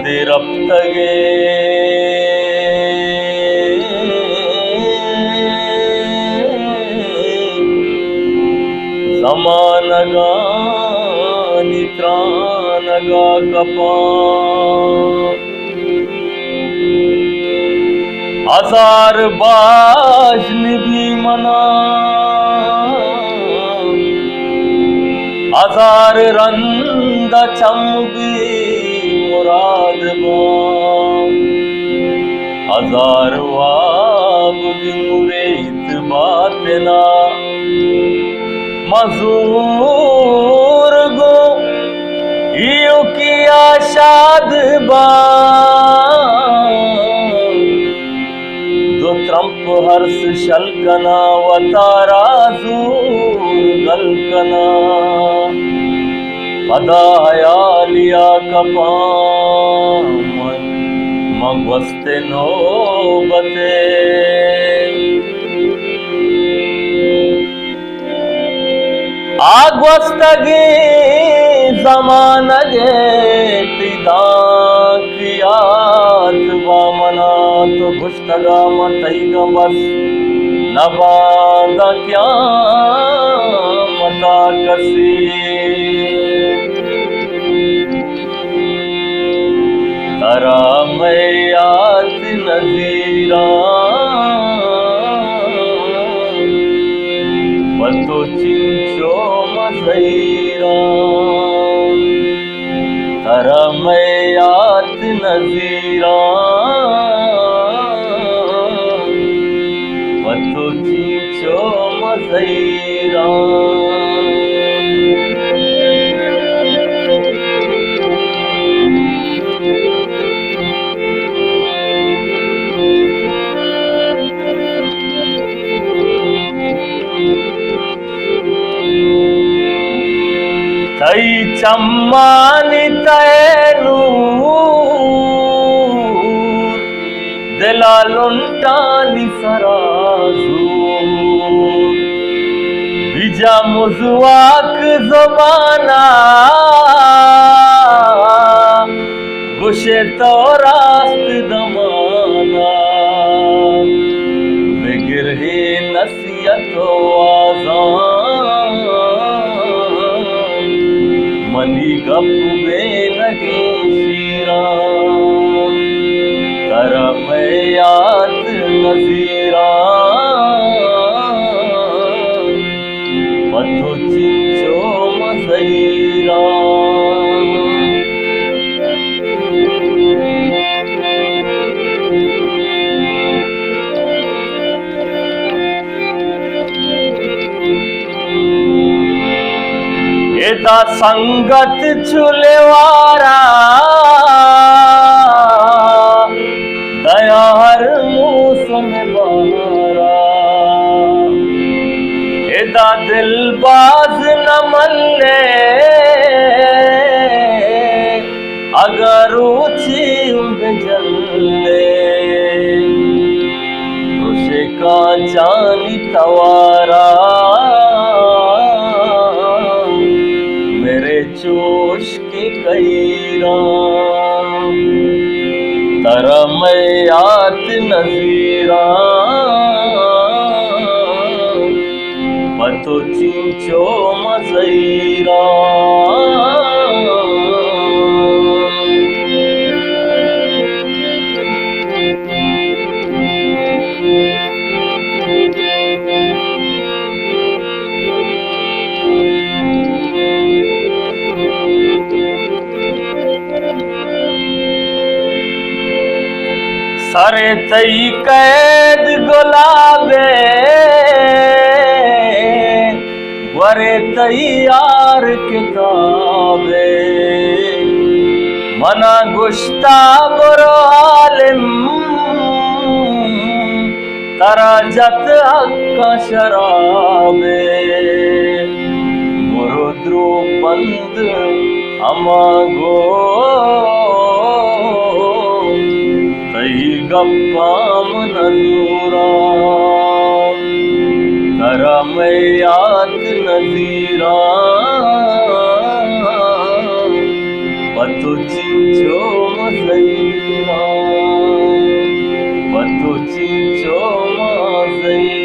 दे रफ्तगे जमानगा नित्रानगा कपा हजार बाजन भी मना हजार रंद चंबी मुराद हजार वाब मुरेत बातना मजूर गो यू किया शाद दो त्रंप हर्ष शलकना व तारा जूर गलकना पदाया लिया कपाम मगवस्ते नोबते आगवस्तगी जमानगे तिदाकियात वामना तो गुश्तगा मतईगा बस नबादा क्या मता कसी तरा मैयात नजीरा पतो चिंचो मज़ीरा तरा मैयात नजीरा पतो चिंचो मज़ीरा तई चम्मानी तैनूर दिला लुंटानी सराजूर बिजा मुजवाक ज़बाना गुशे तो रास्त दमाना बिगरहे नसीहत आज़ान मनी गप बेलगे शीरा तरा मैयात नजीरा पतो चिंचो मज़ीरा एदा संगत चुलेवारा दया हर मौसम बारा एदा दिल बाज न मल्ले अगर ऊंची बेजल्ले उसे का चांदी तवारा जोश के कैरा तरा मैयात नजीरा पतो चिंचो मज़ीरा सारे तई कैद गुलाबे वरे तैयार किताबे मना गुश्ता बुरो आलिम तरा जत हक्का शराबे बुरो द्रो बंद अमागो गप्पाम नजूरा तरा Maiyat नजीरा Batucincho mazaina, batucincho mazaina.